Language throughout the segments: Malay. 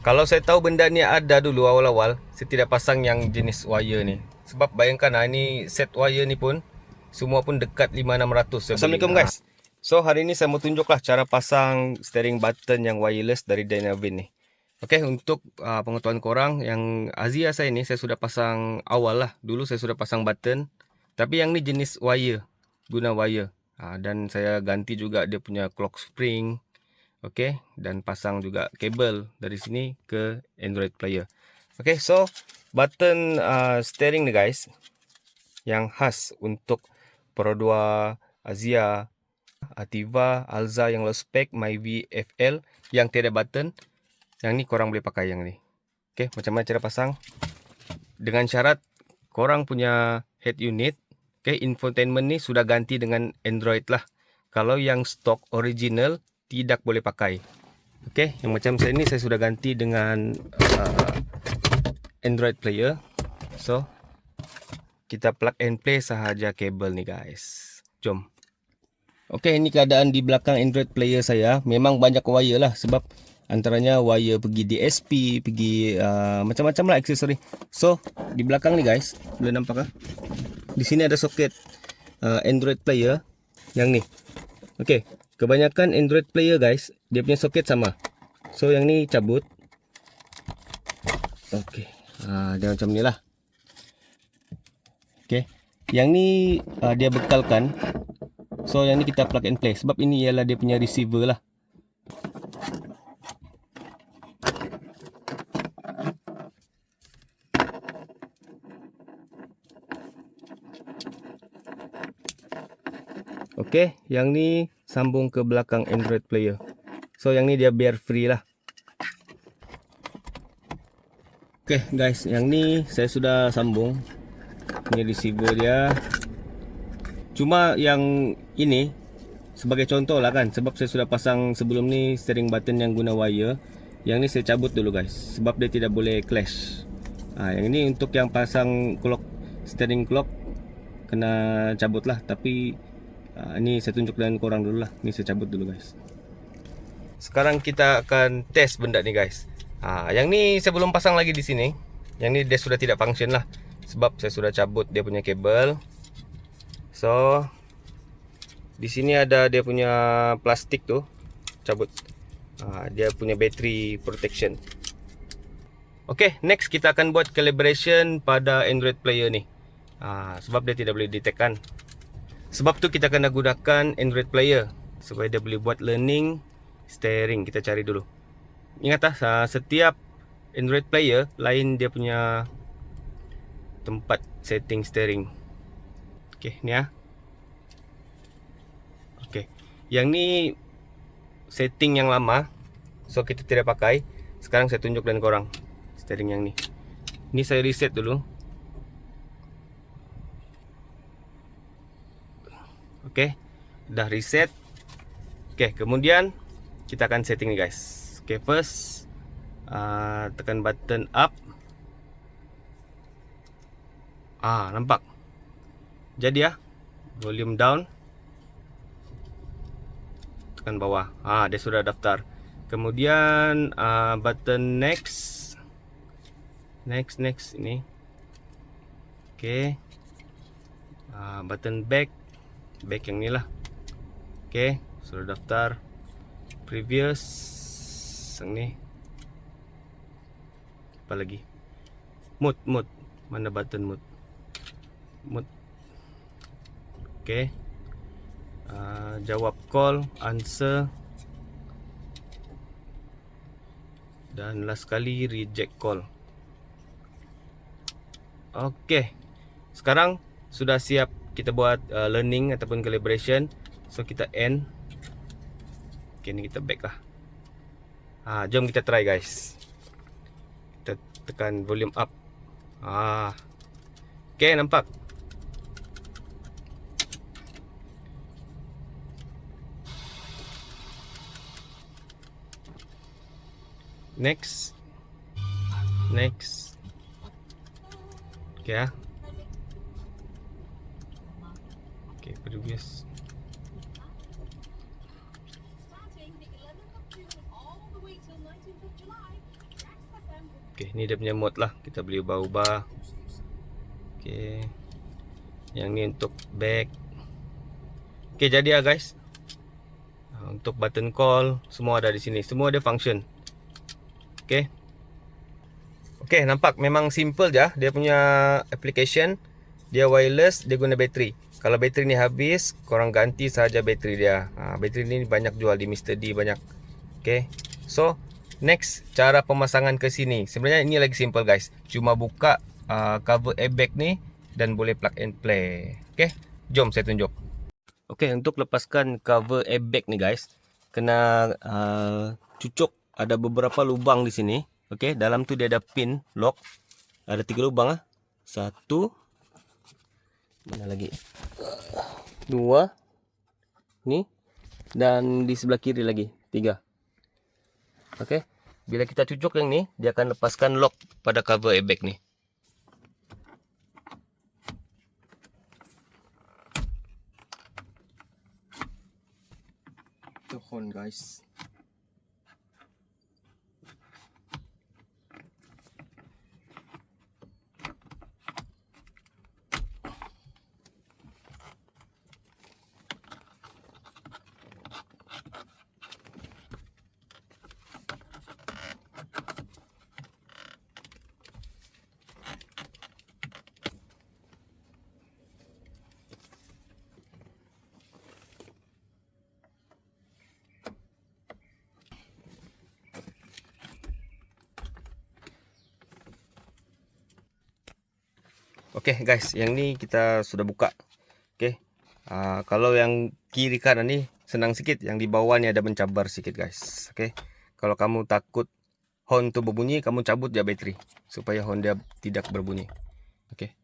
Kalau saya tahu benda ni ada dulu awal-awal, saya tidak pasang yang jenis wire ni. Sebab bayangkan ni set wire ni pun semua pun dekat 5600 saya Assalamualaikum beli. Guys. So hari ni saya mau tunjuklah cara pasang steering button yang wireless dari Dynavin ni. Okey, untuk pengetahuan korang, yang Azia saya ni saya sudah pasang awal lah. Dulu saya sudah pasang button, tapi yang ni jenis wire, guna wire. Dan saya ganti juga dia punya clock spring. Okey, dan pasang juga kabel dari sini ke Android player. Okey, so button steering ni guys, yang khas untuk Pro 2, Azia, Ativa, Alza yang low spec, Myvi, FL yang tiada button. Yang ni korang boleh pakai yang ni. Okey, macam mana cara pasang? Dengan syarat korang punya head unit, okey, infotainment ni sudah ganti dengan Android lah. Kalau yang stock original tidak boleh pakai. Okey, yang macam saya ni saya sudah ganti dengan Android player. So kita plug and play sahaja kabel ni guys. Jom. Okey, ini keadaan di belakang Android player saya. Memang banyak wire lah, sebab antaranya wire pergi DSP, pergi macam-macam lah aksesori. So di belakang ni guys, boleh nampak ah? Di sini ada soket Android player yang ni. Okey, kebanyakan Android player guys, dia punya soket sama. So yang ni cabut. Okey, dia macam ni lah. Okey, yang ni dia bekalkan. So yang ni kita plug and play, sebab ini ialah dia punya receiver lah. Okey, yang ni sambung ke belakang Android player. So yang ni dia biar free lah. Okey guys, yang ni saya sudah sambung. Ini receiver dia. Cuma yang ini sebagai contoh lah kan, sebab saya sudah pasang sebelum ni steering button yang guna wire. Yang ni saya cabut dulu guys, sebab dia tidak boleh clash. Yang ini untuk yang pasang clock, steering clock, kena cabut lah. Tapi ini saya tunjuk dengan korang dulu lah. Ini saya cabut dulu guys. Sekarang kita akan test benda ni guys. Yang ni saya belum pasang lagi di sini. Yang ni dia sudah tidak function lah, sebab saya sudah cabut dia punya kabel. So di sini ada dia punya plastik tu, cabut. Dia punya battery protection. Okay, next kita akan buat calibration pada Android player ni. Sebab dia tidak boleh detect kan. Sebab tu kita kena gunakan Android player supaya dia boleh buat learning steering. Kita cari dulu. Ingat setiap Android player lain dia punya tempat setting steering. Okay, ni Okay, yang ni setting yang lama, so kita tidak pakai. Sekarang saya tunjuk dengan korang steering yang ni. Ni saya reset dulu. Okay, dah reset. Okay, kemudian kita akan setting ni guys. Okay, first tekan button up. Nampak? Jadi volume down. Tekan bawah. Dia sudah daftar. Kemudian button next. Next ini. Okay. Button back. Back yang ni lah. Okay, sudah daftar. Previous yang ni. Apa lagi? Mode. Mana button mode? Mode. Okay. Jawab call, answer. Dan last kali reject call. Okay, sekarang sudah siap kita buat learning ataupun calibration. So kita end. Okay, ni kita back lah. Jom kita try guys. Kita tekan volume up. Okay, nampak? Next. Okay. Okay, previous. Okay, ni dia punya mode lah. Kita boleh ubah-ubah. Okay, yang ni untuk back. Okay, jadi lah guys. Untuk button call, semua ada di sini. Semua ada function. Okay. Okay, nampak memang simple je. Dia punya application. Dia wireless, dia guna bateri. Kalau bateri ni habis, korang ganti saja bateri dia. Bateri ni banyak jual di Mr. D, banyak. Okay. So, next, cara pemasangan ke sini. Sebenarnya ini lagi simple guys. Cuma buka cover airbag ni dan boleh plug and play. Okay, jom saya tunjuk. Okay, untuk lepaskan cover airbag ni guys, kena cucuk. Ada beberapa lubang di sini. Okay, dalam tu dia ada pin lock. Ada 3 lubang. 1, mana lagi? 2, ni, dan di sebelah kiri lagi 3. Okay, bila kita cucuk yang ni, dia akan lepaskan lock pada cover airbag ni. Tuhon guys. Okay guys, yang ni kita sudah buka. Okay, kalau yang kiri kanan ni senang sikit. Yang di bawah ni ada mencabar sikit guys. Okay, kalau kamu takut horn tu berbunyi, kamu cabut je bateri supaya horn dia tidak berbunyi. Okay,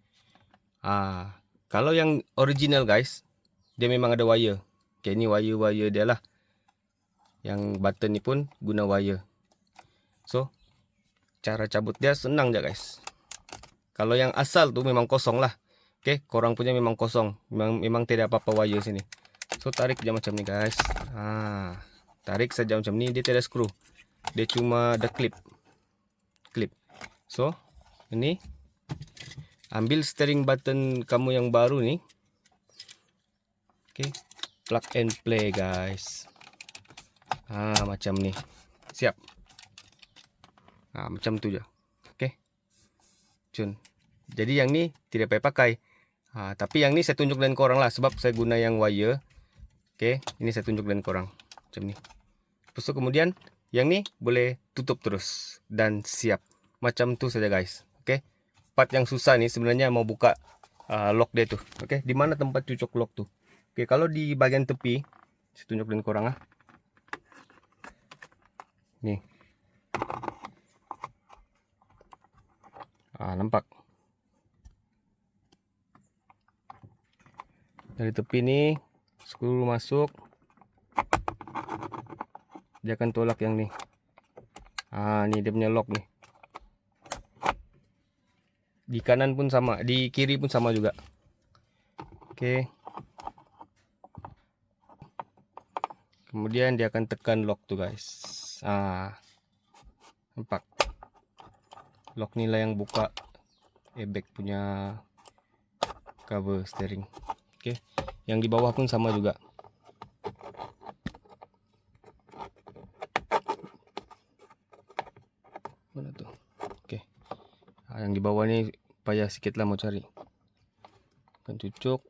kalau yang original guys, dia memang ada wire. Okay, ni wire-wire dia lah. Yang button ni pun guna wire. So, cara cabut dia senang je guys. Kalau yang asal tu memang kosong lah. Okay, korang punya memang kosong. Memang tidak apa-apa wire sini. So, tarik je macam ni guys. Tarik saja macam ni. Dia tidak screw. Dia cuma ada clip. So, ini. Ambil steering button kamu yang baru ni. Okay, plug and play guys. Macam ni. Siap. Macam tu je. Okay, cun. Jadi yang ni tidak payah pakai. Tapi yang ni saya tunjuk dengan korang lah. Sebab saya guna yang wire. Okay, ini saya tunjuk dengan korang. Macam ni. Lepas tu kemudian yang ni boleh tutup terus. Dan siap. Macam tu saja guys. Okay, part yang susah ni sebenarnya mau buka lock dia tu. Okay, di mana tempat cucuk lock tu. Okay, kalau di bagian tepi, saya tunjuk dengan korang lah. Ni. Nampak. Dari tepi ni, skru masuk. Dia akan tolak yang ni. Ni dia punya lock ni. Di kanan pun sama, di kiri pun sama juga. Oke. Kemudian dia akan tekan lock tuh guys. Nampak. Lock nilai yang buka airbag punya cover steering. Oke. Yang di bawah pun sama juga. Mana tuh? Oke. Yang di bawah ini payah sedikit lah mau cari. Akan cucuk.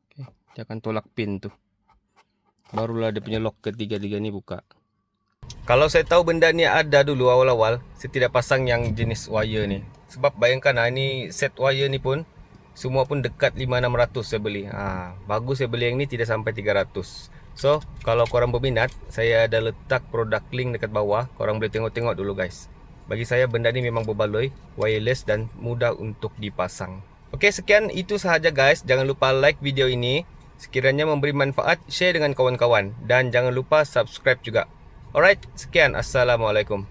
Oke. Dia akan tolak pin tuh. Barulah dia punya lock ketiga-tiga ini buka. Kalau saya tahu benda ni ada dulu awal-awal, saya tidak pasang yang jenis wire ni. Sebab bayangkan ini set wire ni pun semua pun dekat 5-600 saya beli. Bagus saya beli yang ni tidak sampai 300. So, kalau korang berminat, saya ada letak produk link dekat bawah. Korang boleh tengok-tengok dulu guys. Bagi saya benda ni memang berbaloi, wireless dan mudah untuk dipasang. Oke, sekian itu sahaja guys. Jangan lupa like video ini. Sekiranya memberi manfaat, share dengan kawan-kawan. Dan jangan lupa subscribe juga. Alright, sekian. Assalamualaikum.